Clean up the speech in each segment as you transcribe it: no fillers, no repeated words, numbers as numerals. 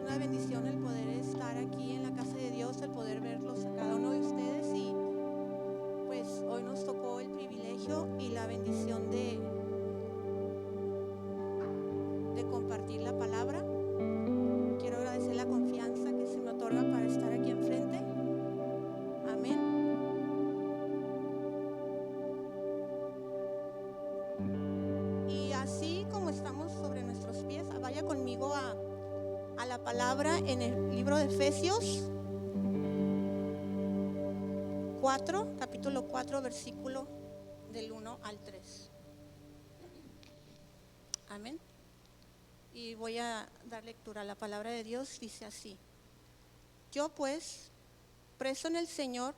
una bendición el poder estar aquí en la casa de Dios, el poder verlos a cada uno de ustedes, y pues hoy nos tocó el privilegio y la bendición de compartir la palabra. Quiero agradecer la confianza que se me otorga para estar aquí enfrente. Amén. Y así como estamos sobre nuestros pies, vaya conmigo a la palabra en el libro de Efesios 4, capítulo 4, versículo del 1 al 3. Amén. Y voy a dar lectura a la palabra de Dios. Dice así: Yo pues, preso en el Señor,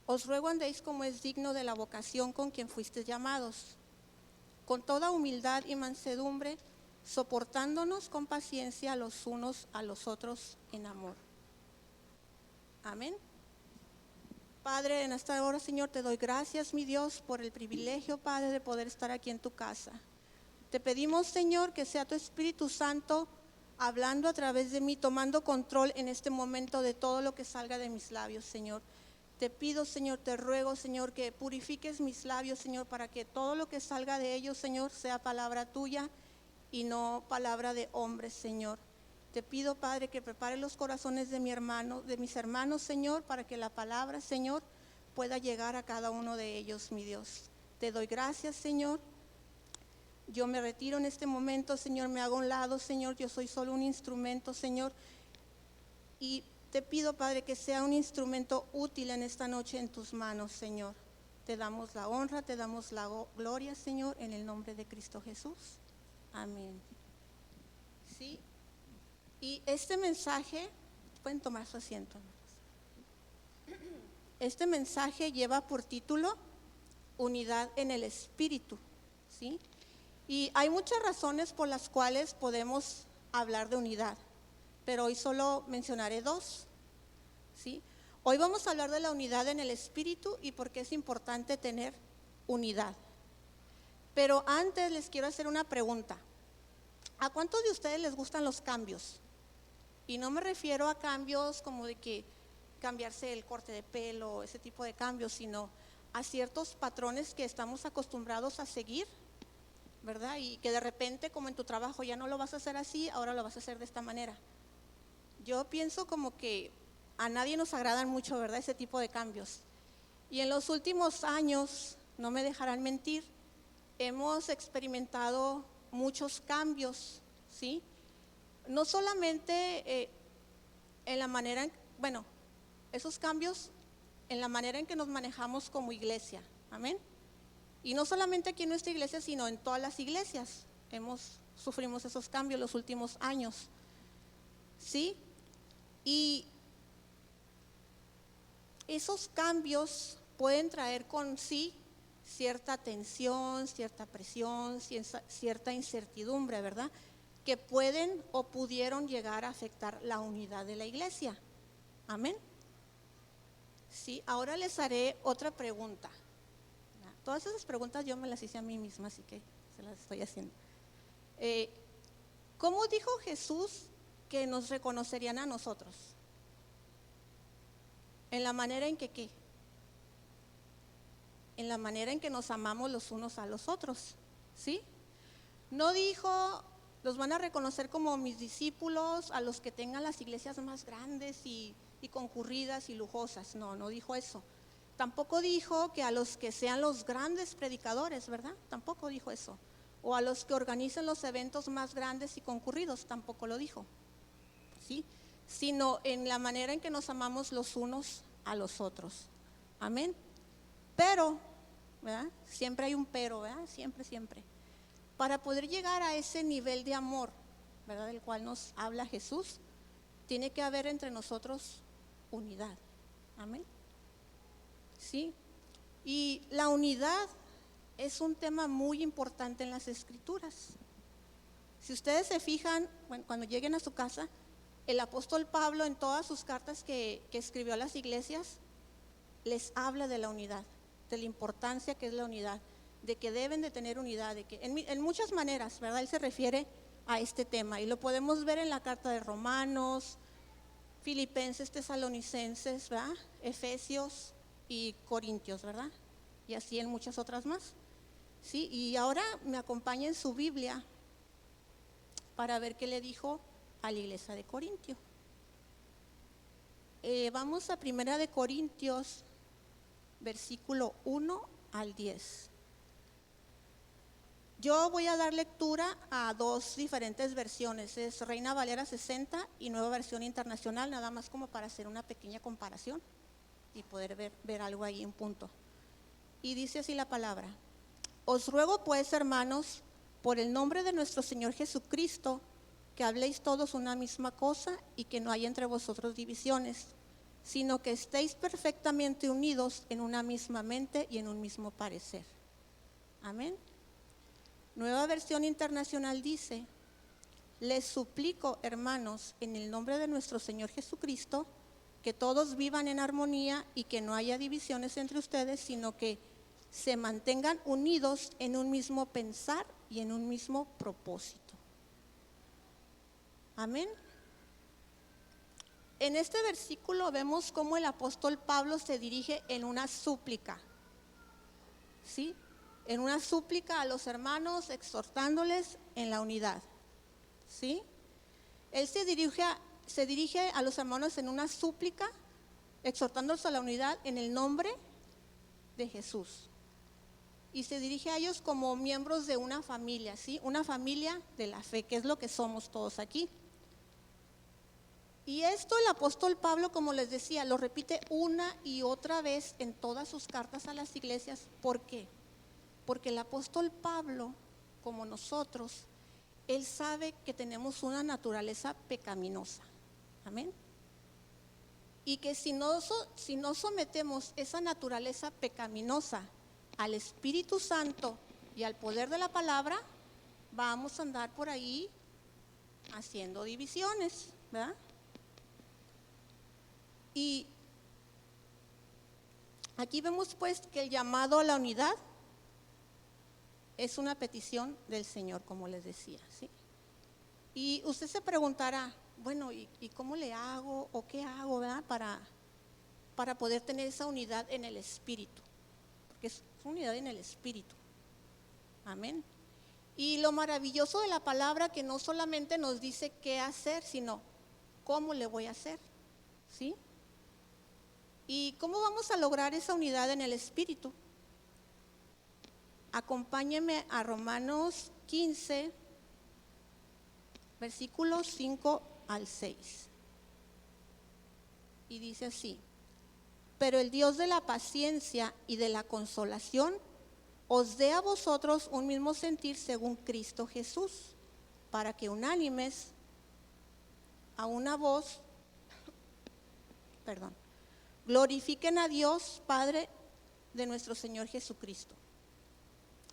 os ruego andéis como es digno de la vocación con quien fuisteis llamados, con toda humildad y mansedumbre, soportándonos con paciencia los unos a los otros en amor. Amén. Padre, en esta hora, Señor, te doy gracias, mi Dios, por el privilegio, Padre, de poder estar aquí en tu casa. Te pedimos, Señor, que sea tu Espíritu Santo hablando a través de mí, tomando control en este momento de todo lo que salga de mis labios, Señor. Te pido, Señor, te ruego, Señor, que purifiques mis labios, Señor, para que todo lo que salga de ellos, Señor, sea palabra tuya y no palabra de hombres, Señor. Te pido, Padre, que prepare los corazones de mis hermanos, Señor, para que la palabra, Señor, pueda llegar a cada uno de ellos, mi Dios. Te doy gracias, Señor. Yo me retiro en este momento, Señor, me hago a un lado, Señor. Yo soy solo un instrumento, Señor. Y te pido, Padre, que sea un instrumento útil en esta noche en tus manos, Señor. Te damos la honra, te damos la gloria, Señor, en el nombre de Cristo Jesús. Amén. Sí. Y este mensaje, pueden tomar su asiento. Este mensaje lleva por título Unidad en el Espíritu, ¿sí? Y hay muchas razones por las cuales podemos hablar de unidad, pero hoy solo mencionaré dos, ¿sí? Hoy vamos a hablar de la unidad en el Espíritu y por qué es importante tener unidad. Pero antes les quiero hacer una pregunta. ¿A cuántos de ustedes les gustan los cambios? Y no me refiero a cambios como de que cambiarse el corte de pelo, ese tipo de cambios, sino a ciertos patrones que estamos acostumbrados a seguir, ¿verdad? Y que de repente, como en tu trabajo, ya no lo vas a hacer así, ahora lo vas a hacer de esta manera. Yo pienso como que a nadie nos agradan mucho, ¿verdad? Ese tipo de cambios. Y en los últimos años, no me dejarán mentir, hemos experimentado muchos cambios, ¿sí? No solamente en la manera, esos cambios en la manera en que nos manejamos como iglesia, amén. Y no solamente aquí en nuestra iglesia, sino en todas las iglesias sufrimos esos cambios los últimos años, ¿sí? Y esos cambios pueden traer con sí cierta tensión, cierta presión, cierta incertidumbre, ¿verdad? Que pueden o pudieron llegar a afectar la unidad de la iglesia. Amén. Sí, ahora les haré otra pregunta. Todas esas preguntas yo me las hice a mí misma, así que se las estoy haciendo. ¿Cómo dijo Jesús que nos reconocerían a nosotros? En la manera en que, ¿qué? En la manera en que nos amamos los unos a los otros, ¿sí? No dijo, los van a reconocer como mis discípulos, a los que tengan las iglesias más grandes y concurridas y lujosas. No dijo eso. Tampoco dijo que a los que sean los grandes predicadores, ¿verdad? Tampoco dijo eso. O a los que organicen los eventos más grandes y concurridos, tampoco lo dijo, ¿sí? Sino en la manera en que nos amamos los unos a los otros. Amén. Pero, ¿verdad? Siempre hay un pero, ¿verdad? Siempre. Para poder llegar a ese nivel de amor, ¿verdad? Del cual nos habla Jesús, tiene que haber entre nosotros unidad. Amén. ¿Sí? Y la unidad es un tema muy importante en las Escrituras. Si ustedes se fijan, cuando lleguen a su casa, el apóstol Pablo en todas sus cartas que escribió a las iglesias, les habla de la unidad, de la importancia que es la unidad, de que deben de tener unidad, de que en muchas maneras, ¿verdad? Él se refiere a este tema. Y lo podemos ver en la carta de Romanos, Filipenses, Tesalonicenses, ¿verdad? Efesios y Corintios, ¿verdad? Y así en muchas otras más. ¿Sí? Y ahora me acompaña en su Biblia para ver qué le dijo a la iglesia de Corintio. Vamos a 1 de Corintios, versículo 1 al 10. Yo voy a dar lectura a dos diferentes versiones, es Reina Valera 60 y Nueva Versión Internacional, nada más como para hacer una pequeña comparación y poder ver algo ahí en punto. Y dice así la palabra: os ruego pues, hermanos, por el nombre de nuestro Señor Jesucristo, que habléis todos una misma cosa y que no haya entre vosotros divisiones, sino que estéis perfectamente unidos en una misma mente y en un mismo parecer. Amén. Nueva Versión Internacional dice: les suplico, hermanos, en el nombre de nuestro Señor Jesucristo, que todos vivan en armonía y que no haya divisiones entre ustedes, sino que se mantengan unidos en un mismo pensar y en un mismo propósito. Amén. En este versículo vemos cómo el apóstol Pablo se dirige en una súplica, ¿sí? En una súplica a los hermanos, exhortándoles en la unidad, ¿sí? Él se dirige a los hermanos en una súplica, exhortándolos a la unidad en el nombre de Jesús. Y se dirige a ellos como miembros de una familia, ¿sí? Una familia de la fe, que es lo que somos todos aquí. Y esto el apóstol Pablo, como les decía, lo repite una y otra vez en todas sus cartas a las iglesias. ¿Por qué? Porque el apóstol Pablo, como nosotros, él sabe que tenemos una naturaleza pecaminosa. Amén. Y que si no sometemos esa naturaleza pecaminosa al Espíritu Santo y al poder de la palabra, vamos a andar por ahí haciendo divisiones, ¿verdad? Y aquí vemos pues que el llamado a la unidad es una petición del Señor, como les decía, ¿sí? Y usted se preguntará, bueno, ¿y cómo le hago o qué hago, ¿verdad? Para poder tener esa unidad en el Espíritu, porque es unidad en el Espíritu. Amén. Y lo maravilloso de la palabra que no solamente nos dice qué hacer, sino cómo le voy a hacer, ¿sí? ¿Y cómo vamos a lograr esa unidad en el Espíritu? Acompáñenme a Romanos 15, versículos 5 al 6. Y dice así: pero el Dios de la paciencia y de la consolación os dé a vosotros un mismo sentir según Cristo Jesús, para que unánimes a una voz, glorifiquen a Dios Padre de nuestro Señor Jesucristo.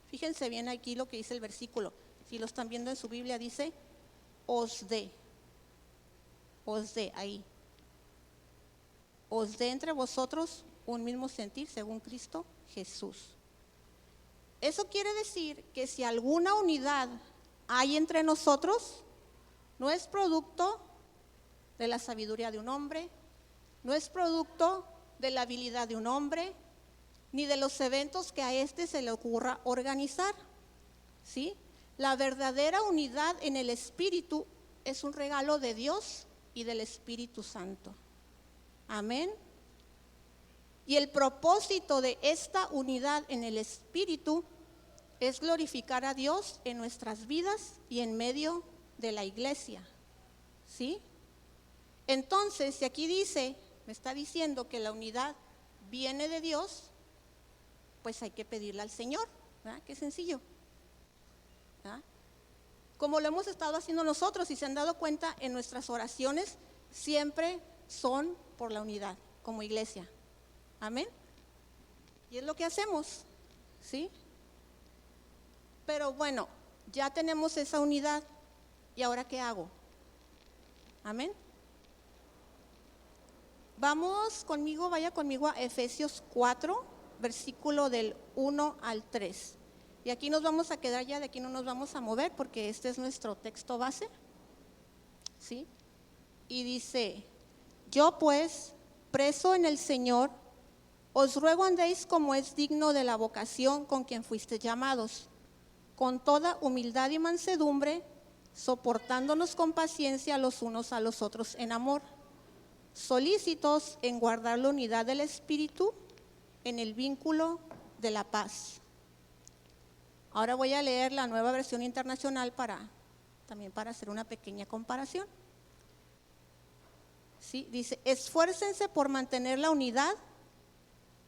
Fíjense bien aquí lo que dice el versículo. Si lo están viendo en su Biblia, dice os dé ahí. Os dé entre vosotros un mismo sentir según Cristo Jesús. Eso quiere decir que si alguna unidad hay entre nosotros, no es producto de la sabiduría de un hombre, no es producto de la habilidad de un hombre, ni de los eventos que a este se le ocurra organizar, ¿sí? La verdadera unidad en el Espíritu es un regalo de Dios y del Espíritu Santo. Amén. Y el propósito de esta unidad en el Espíritu es glorificar a Dios en nuestras vidas y en medio de la iglesia, ¿sí? Entonces, si aquí dice, me está diciendo que la unidad viene de Dios, pues hay que pedirle al Señor, ¿verdad? Qué sencillo, ¿verdad? Como lo hemos estado haciendo nosotros, si se han dado cuenta, en nuestras oraciones siempre son por la unidad, como iglesia. Amén. Y es lo que hacemos, ¿sí? Pero bueno, ya tenemos esa unidad, ¿y ahora qué hago? Amén. Vaya conmigo a Efesios 4, versículo del 1 al 3. Y aquí nos vamos a quedar ya, de aquí no nos vamos a mover porque este es nuestro texto base, ¿sí? Y dice, yo pues, preso en el Señor, os ruego andéis como es digno de la vocación con quien fuisteis llamados, con toda humildad y mansedumbre, soportándonos con paciencia los unos a los otros en amor, solícitos en guardar la unidad del Espíritu en el vínculo de la paz. Ahora voy a leer la Nueva Versión Internacional también para hacer una pequeña comparación. ¿Sí? Dice, esfuércense por mantener la unidad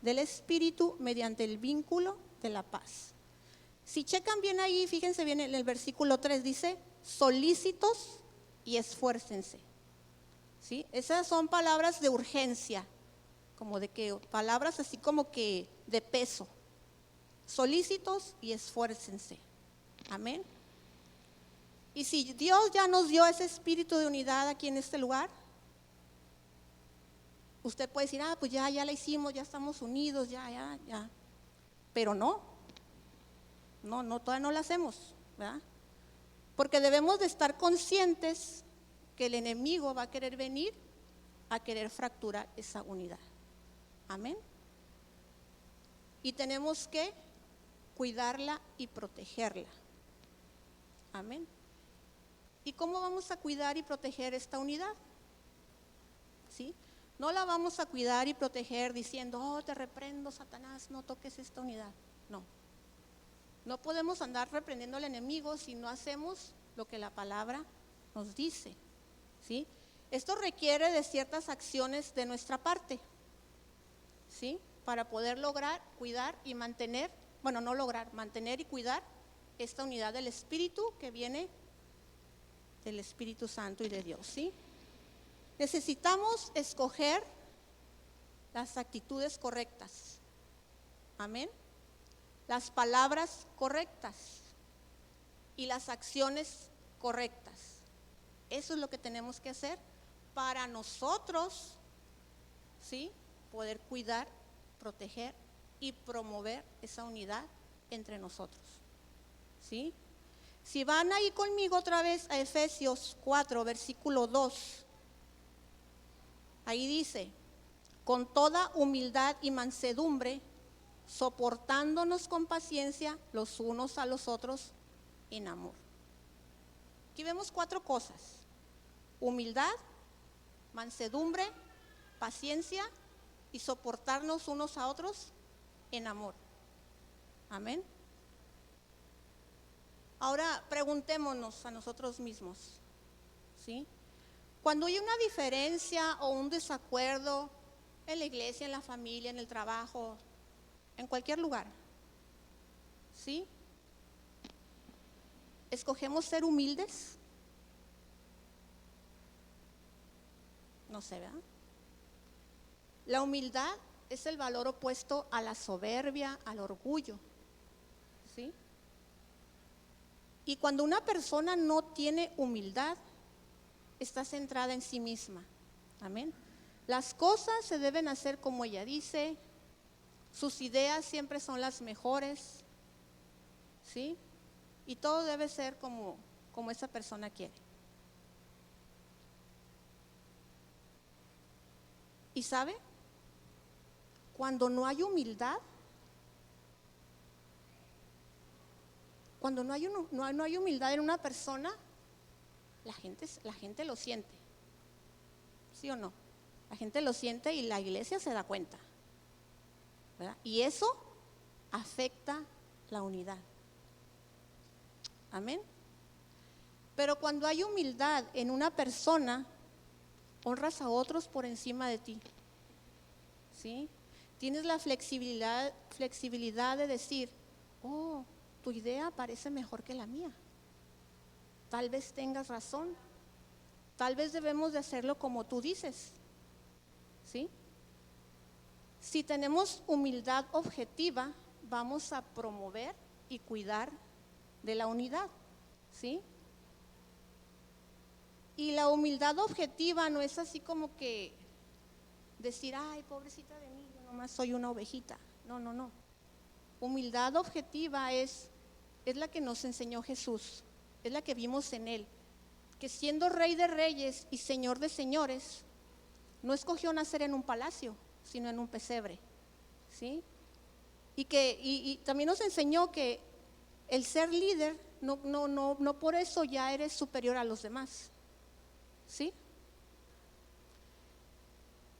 del Espíritu mediante el vínculo de la paz. Si checan bien ahí, fíjense bien en el versículo 3, dice, solícitos y esfuércense. ¿Sí? Esas son palabras de urgencia, como de que palabras así como que de peso. Solícitos y esfuércense. Amén. Y si Dios ya nos dio ese espíritu de unidad aquí en este lugar, usted puede decir, pues ya la hicimos, ya estamos unidos, ya. Pero no, todavía no la hacemos, ¿verdad? Porque debemos de estar conscientes que el enemigo va a querer venir a querer fracturar esa unidad. Amén. Y tenemos que cuidarla y protegerla. Amén. ¿Y cómo vamos a cuidar y proteger esta unidad? ¿Sí? No la vamos a cuidar y proteger diciendo, te reprendo, Satanás, no toques esta unidad. No podemos andar reprendiendo al enemigo si no hacemos lo que la palabra nos dice. ¿Sí? Esto requiere de ciertas acciones de nuestra parte, ¿sí? Para poder lograr, cuidar y mantener, mantener y cuidar esta unidad del Espíritu que viene del Espíritu Santo y de Dios, ¿sí? Necesitamos escoger las actitudes correctas. Amén. Las palabras correctas y las acciones correctas. Eso es lo que tenemos que hacer para nosotros, ¿sí? Poder cuidar, proteger y promover esa unidad entre nosotros, ¿sí? Si van ahí conmigo otra vez a Efesios 4, versículo 2, ahí dice, con toda humildad y mansedumbre, soportándonos con paciencia los unos a los otros en amor. Aquí vemos 4 cosas: humildad, mansedumbre, paciencia y soportarnos unos a otros en amor. Amén. Ahora preguntémonos a nosotros mismos, ¿sí? Cuando hay una diferencia o un desacuerdo en la iglesia, en la familia, en el trabajo, en cualquier lugar, ¿sí? ¿Escogemos ser humildes? No sé, ¿verdad? La humildad es el valor opuesto a la soberbia, al orgullo, ¿sí? Y cuando una persona no tiene humildad, está centrada en sí misma. Amén. Las cosas se deben hacer como ella dice, sus ideas siempre son las mejores, ¿sí? Y todo debe ser como esa persona quiere. ¿Y sabe? Cuando no hay humildad, cuando no hay humildad en una persona, la gente lo siente. ¿Sí o no? La gente lo siente y la iglesia se da cuenta, ¿verdad? Y eso afecta la unidad. Amén. Pero cuando hay humildad en una persona, honras a otros por encima de ti, ¿sí? Tienes la flexibilidad de decir, tu idea parece mejor que la mía. Tal vez tengas razón. Tal vez debemos de hacerlo como tú dices, ¿sí? Si tenemos humildad objetiva, vamos a promover y cuidar de la unidad, ¿sí? Y la humildad objetiva no es así como que decir, ay, pobrecita de mí, yo nomás soy una ovejita. No. Humildad objetiva es es la que nos enseñó Jesús, es la que vimos en Él, que siendo Rey de Reyes y Señor de Señores, no escogió nacer en un palacio, sino en un pesebre, ¿sí? Y también nos enseñó que el ser líder, no por eso ya eres superior a los demás, ¿sí?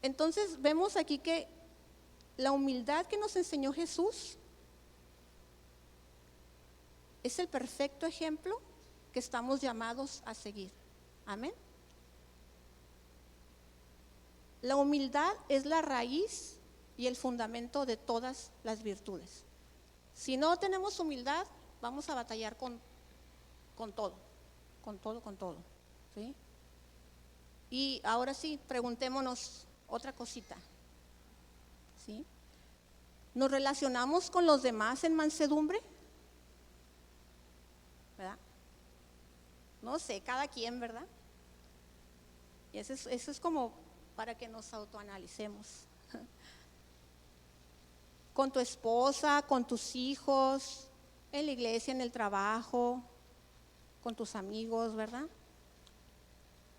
Entonces vemos aquí que la humildad que nos enseñó Jesús es el perfecto ejemplo que estamos llamados a seguir. Amén. La humildad es la raíz y el fundamento de todas las virtudes. Si no tenemos humildad, vamos a batallar con todo, ¿sí? Y ahora sí, preguntémonos otra cosita, ¿sí? ¿Nos relacionamos con los demás en mansedumbre? ¿Verdad? No sé, cada quien, ¿verdad? Y eso es como para que nos autoanalicemos. Con tu esposa, con tus hijos, en la iglesia, en el trabajo, con tus amigos, ¿verdad?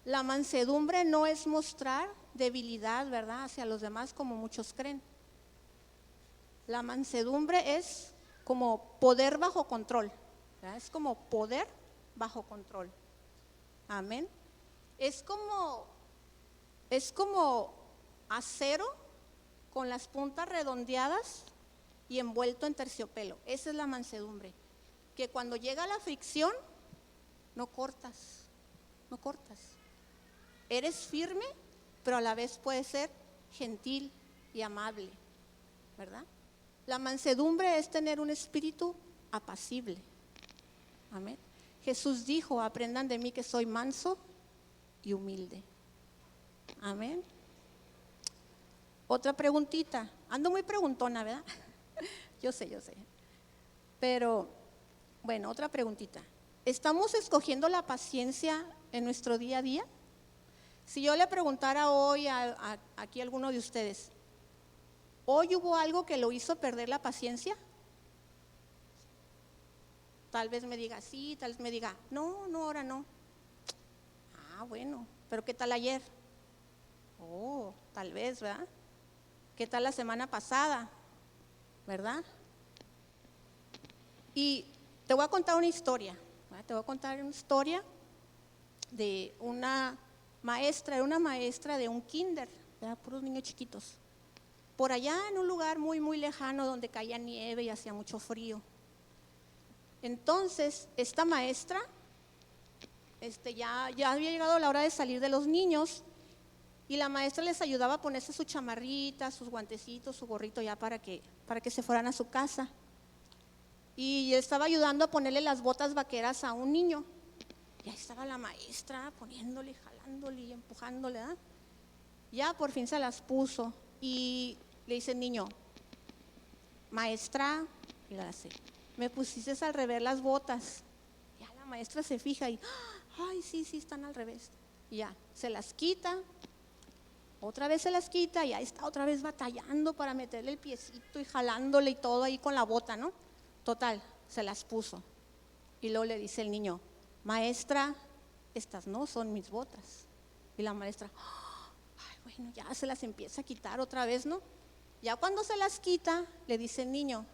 La mansedumbre no es mostrar debilidad, ¿verdad?, hacia los demás como muchos creen. La mansedumbre es como poder bajo control, ¿verdad? Es como poder bajo control. Amén. Es como acero con las puntas redondeadas y envuelto en terciopelo. Esa es la mansedumbre, que cuando llega la fricción no cortas. Eres firme, pero a la vez puedes ser gentil y amable, ¿verdad? La mansedumbre es tener un espíritu apacible. Amén. Jesús dijo: aprendan de mí que soy manso y humilde. Amén. Otra preguntita. Ando muy preguntona, ¿verdad? Yo sé. Pero, bueno, otra preguntita. ¿Estamos escogiendo la paciencia en nuestro día a día? Si yo le preguntara hoy aquí a alguno de ustedes, ¿hoy hubo algo que lo hizo perder la paciencia? Tal vez me diga sí, tal vez me diga, no, ahora no. Ah, bueno, pero ¿qué tal ayer? Oh, tal vez, ¿verdad? ¿Qué tal la semana pasada? ¿Verdad? Y te voy a contar una historia, ¿verdad? Te voy a contar una historia de una maestra, era una maestra de un kinder, ¿verdad? Puros niños chiquitos. Por allá en un lugar muy, muy lejano donde caía nieve y hacía mucho frío. Entonces, esta maestra, ya había llegado la hora de salir de los niños y la maestra les ayudaba a ponerse su chamarrita, sus guantecitos, su gorrito ya para que se fueran a su casa. Y estaba ayudando a ponerle las botas vaqueras a un niño. Y ahí estaba la maestra poniéndole, jalándole y empujándole, ¿verdad? Ya por fin se las puso y le dice el niño: maestra, y le hace, me pusiste al revés las botas. Ya la maestra se fija y, ay, sí, están al revés. Y ya, se las quita, otra vez se las quita y ahí está otra vez batallando para meterle el piecito y jalándole y todo ahí con la bota, ¿no? Total, se las puso. Y luego le dice el niño: maestra, estas no son mis botas. Y la maestra, ay, bueno, ya se las empieza a quitar otra vez, ¿no? Ya cuando se las quita, le dice el niño: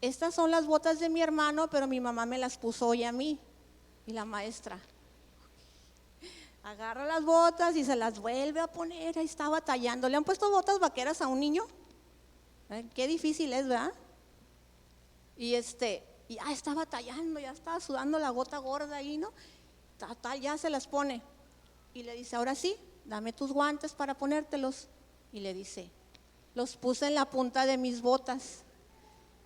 estas son las botas de mi hermano, pero mi mamá me las puso hoy a mí. Y la maestra agarra las botas y se las vuelve a poner, ahí está batallando. ¿Le han puesto botas vaqueras a un niño? Qué difícil es, ¿verdad? Y ya está batallando, ya está sudando la gota gorda ahí, ¿no? Tal, ya se las pone. Y le dice: ahora sí, dame tus guantes para ponértelos. Y le dice: los puse en la punta de mis botas.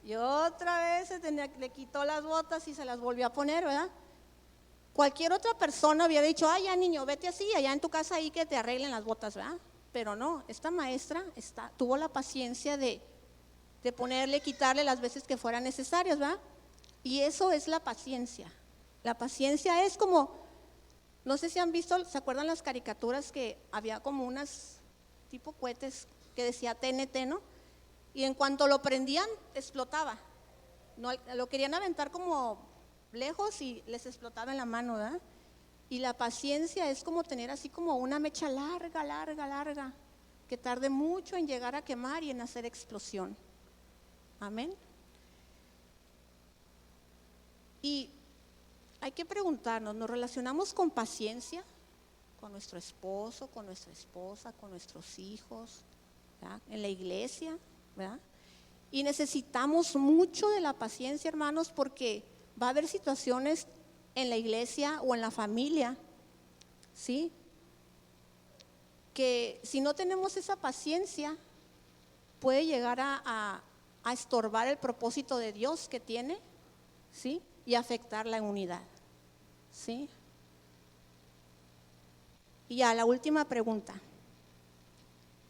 Y otra vez le quitó las botas y se las volvió a poner, ¿verdad? Cualquier otra persona hubiera dicho: ay, ya niño, vete así, allá en tu casa ahí que te arreglen las botas, ¿verdad? Pero no, esta maestra tuvo la paciencia de ponerle, quitarle las veces que fueran necesarias, ¿verdad? Y eso es la paciencia. La paciencia es como, no sé si han visto, ¿se acuerdan las caricaturas que había como unas tipo cohetes que decía TNT, ¿no? Y en cuanto lo prendían, explotaba. no, lo querían aventar como lejos y les explotaba en la mano, ¿verdad? Y la paciencia es como tener así como una mecha larga, larga, larga, que tarde mucho en llegar a quemar y en hacer explosión. Amén. Y hay que preguntarnos, ¿nos relacionamos con paciencia con nuestro esposo, con nuestra esposa, con nuestros hijos, ¿verdad? En la iglesia, ¿verdad? Y necesitamos mucho de la paciencia, hermanos, porque va a haber situaciones en la iglesia o en la familia, ¿sí? Que si no tenemos esa paciencia, puede llegar a estorbar el propósito de Dios que tiene, ¿sí? Y afectar la unidad, ¿sí? Y a la última pregunta,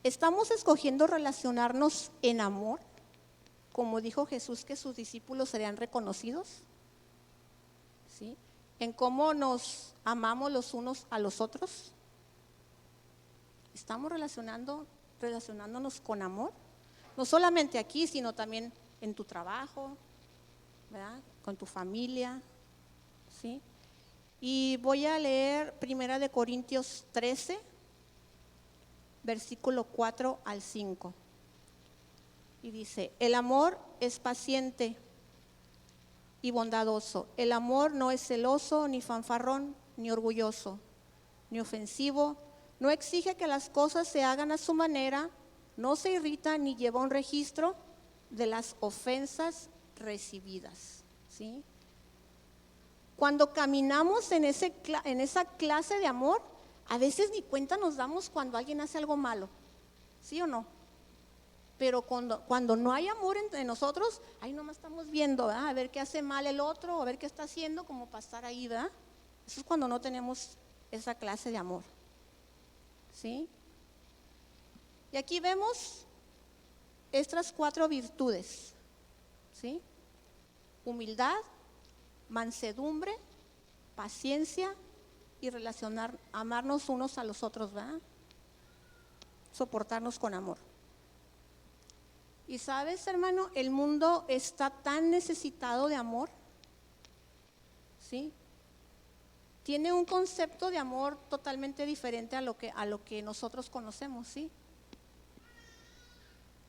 ¿estamos escogiendo relacionarnos en amor? Como dijo Jesús que sus discípulos serían reconocidos, ¿sí? En cómo nos amamos los unos a los otros. ¿Estamos relacionándonos con amor? No solamente aquí, sino también en tu trabajo, ¿verdad? Con tu familia, ¿sí? Y voy a leer 1 Corintios 13, versículo 4 al 5. Y dice, el amor es paciente y bondadoso. El amor no es celoso, ni fanfarrón, ni orgulloso, ni ofensivo. No exige que las cosas se hagan a su manera, no se irrita ni lleva un registro de las ofensas recibidas, ¿sí? Cuando caminamos en esa clase de amor, a veces ni cuenta nos damos cuando alguien hace algo malo, ¿sí o no? Pero cuando no hay amor entre nosotros, ahí nomás estamos viendo, ¿verdad? A ver qué hace mal el otro, a ver qué está haciendo, como para estar ahí, ¿verdad? Eso es cuando no tenemos esa clase de amor, ¿sí? Y aquí vemos estas 4 virtudes, ¿sí? Humildad, mansedumbre, paciencia y amarnos unos a los otros, ¿verdad? Soportarnos con amor. Y sabes, hermano, el mundo está tan necesitado de amor, ¿sí? Tiene un concepto de amor totalmente diferente a lo que nosotros conocemos, ¿sí?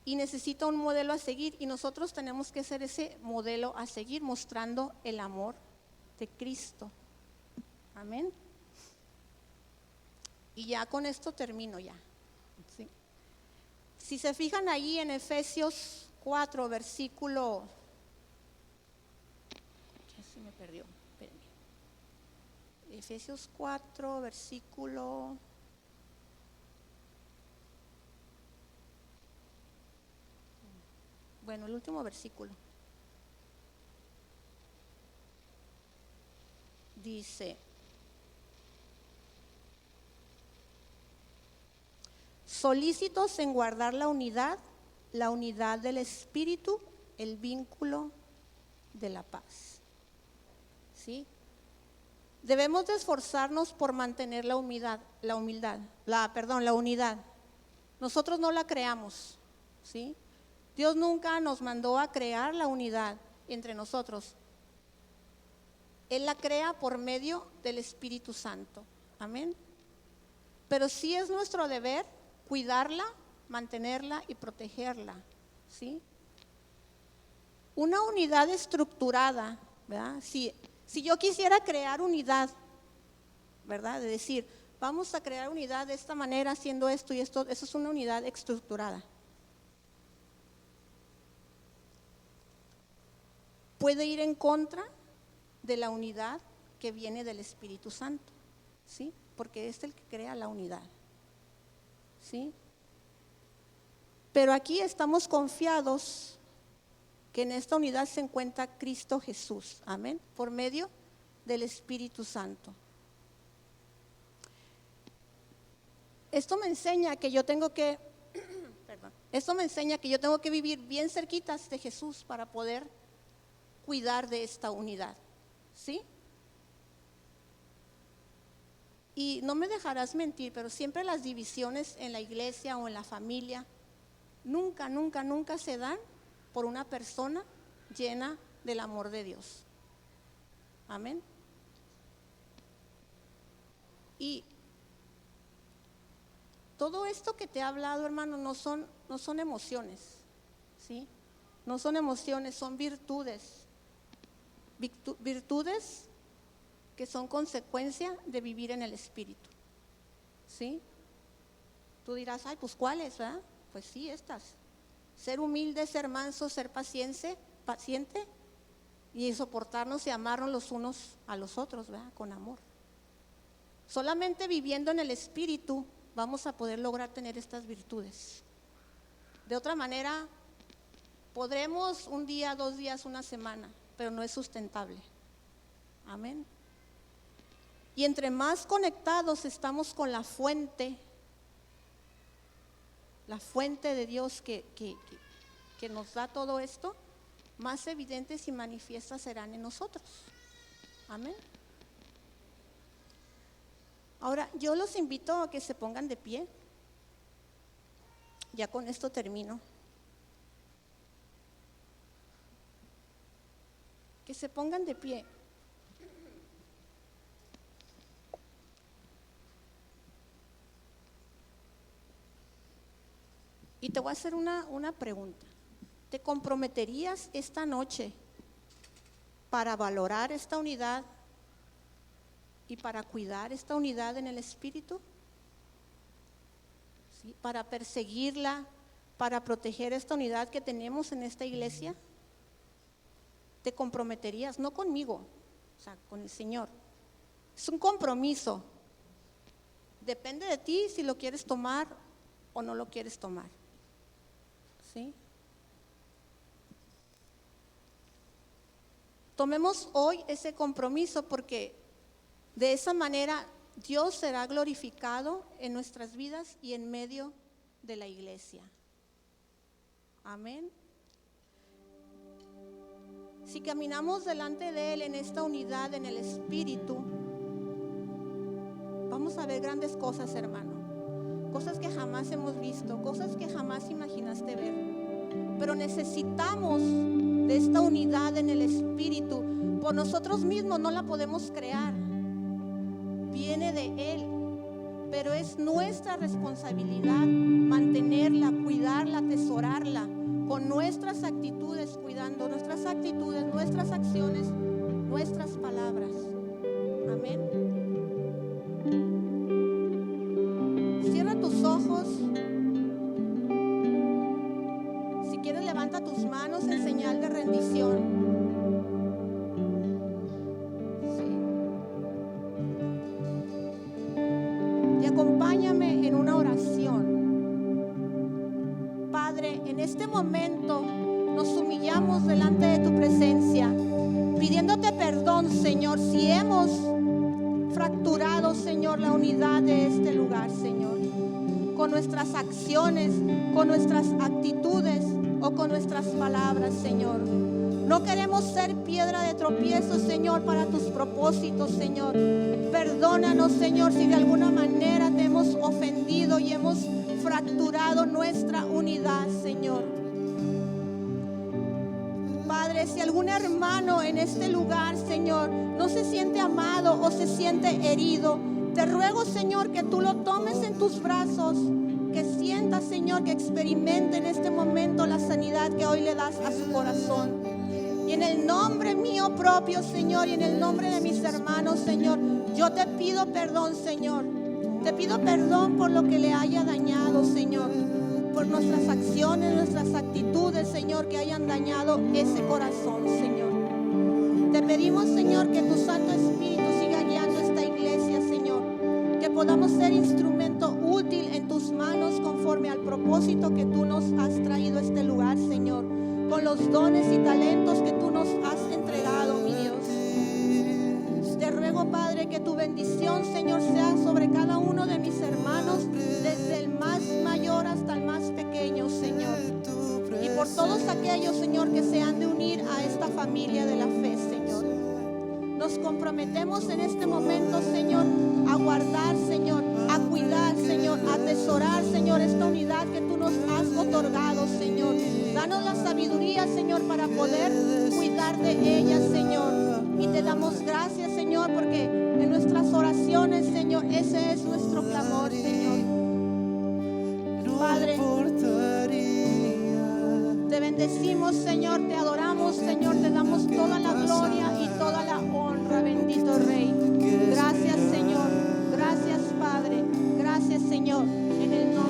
Y necesita un modelo a seguir, y nosotros tenemos que ser ese modelo a seguir, mostrando el amor de Cristo. Amén. Y ya con esto termino ya, ¿sí? Si se fijan ahí en Efesios 4, versículo, ya se me perdió, espérenme. Efesios 4, versículo, bueno, el último versículo. Dice, solícitos en guardar la unidad del Espíritu, el vínculo de la paz, ¿sí? Debemos de esforzarnos por mantener la unidad. Nosotros no la creamos, ¿sí? Dios nunca nos mandó a crear la unidad entre nosotros. Él la crea por medio del Espíritu Santo. Amén. Pero sí es nuestro deber cuidarla, mantenerla y protegerla, ¿sí? Una unidad estructurada, ¿verdad? Si yo quisiera crear unidad, ¿verdad? De decir, vamos a crear unidad de esta manera, haciendo esto y esto, eso es una unidad estructurada. Puede ir en contra de la unidad que viene del Espíritu Santo, ¿sí? Porque es el que crea la unidad, ¿sí? Pero aquí estamos confiados que en esta unidad se encuentra Cristo Jesús, amén, por medio del Espíritu Santo. Esto me enseña que yo tengo que vivir bien cerquitas de Jesús para poder cuidar de esta unidad, ¿sí? Y no me dejarás mentir, pero siempre las divisiones en la iglesia o en la familia nunca se dan por una persona llena del amor de Dios. Amén. Y todo esto que te he hablado, hermano, no son emociones, ¿sí? No son emociones, son virtudes. Virtudes que son consecuencia de vivir en el Espíritu, ¿sí? Tú dirás, ay, pues ¿cuáles, verdad? Pues sí, estas. Ser humilde, ser manso, ser paciente y soportarnos y amarnos los unos a los otros, ¿verdad? Con amor. Solamente viviendo en el Espíritu vamos a poder lograr tener estas virtudes. De otra manera, podremos un día, 2 días, una semana, pero no es sustentable. Amén. Y entre más conectados estamos con la fuente de Dios que nos da todo esto, más evidentes y manifiestas serán en nosotros. Amén. Ahora, yo los invito a que se pongan de pie. Ya con esto termino. Que se pongan de pie. Y te voy a hacer una pregunta. ¿Te comprometerías esta noche para valorar esta unidad y para cuidar esta unidad en el Espíritu? ¿Sí? Para perseguirla, para proteger esta unidad que tenemos en esta iglesia. Te comprometerías, no conmigo, o sea, con el Señor. Es un compromiso. Depende de ti si lo quieres tomar o no lo quieres tomar. ¿Sí? Tomemos hoy ese compromiso porque de esa manera Dios será glorificado en nuestras vidas y en medio de la iglesia. Amén. Si caminamos delante de Él en esta unidad, en el Espíritu, vamos a ver grandes cosas, hermano. Cosas que jamás hemos visto, cosas que jamás imaginaste ver. Pero necesitamos de esta unidad en el Espíritu. Por nosotros mismos no la podemos crear. Viene de Él. Pero es nuestra responsabilidad mantenerla, cuidarla, atesorarla. Con nuestras actitudes, cuidando nuestras actitudes, nuestras acciones, nuestras palabras. Amén. Cierra tus ojos. Si quieres, levanta tus manos en señal de rendición. Sí. Y acompáñame en una oración. Padre, en este momento nos humillamos delante de tu presencia, pidiéndote perdón, Señor, si hemos fracturado, Señor, la unidad de este lugar, Señor, con nuestras acciones, con nuestras actitudes o con nuestras palabras, Señor. No queremos ser piedra de tropiezo, Señor, para tus propósitos, Señor. Perdónanos, Señor, si de alguna manera te hemos ofendido y hemos fracturado nuestra unidad, Señor. Padre, si algún hermano en este lugar, Señor, no se siente amado o se siente herido, te ruego, Señor, que tú lo tomes en tus brazos, que sienta, Señor, que experimente en este momento la sanidad que hoy le das a su corazón. Y en el nombre mío propio, Señor, y en el nombre de mis hermanos, Señor, yo te pido perdón, Señor. Te pido perdón por lo que le haya dañado, Señor, por nuestras acciones, nuestras actitudes, Señor, que hayan dañado ese corazón, Señor. Te pedimos, Señor, que tu Santo Espíritu siga guiando esta iglesia, Señor, que podamos ser instrumento útil en tus manos conforme al propósito que tú nos has traído a este lugar, Señor, con los dones y talentos que tú nos has entregado, mi Dios. Te ruego, Padre, que tu bendición, Señor, sea sobre cada uno de mis hermanos, desde el más mayor hasta el más pequeño, Señor. Y por todos aquellos, Señor, que se han de unir a esta familia de la fe, Señor. Nos comprometemos en este momento, Señor, a guardar, Señor, a cuidar, Señor, a atesorar atesorar, Señor, esta unidad que tú nos has otorgado, Señor. Danos la sabiduría, Señor, para poder cuidar de ella, Señor. Y te damos gracias, Señor, porque en nuestras oraciones, Señor, ese es nuestro clamor, Señor. Padre, te bendecimos, Señor, te adoramos, Señor, te damos toda la gloria y toda la honra, bendito Rey. Gracias, Señor. Gracias, Padre. Gracias, Señor. En el nombre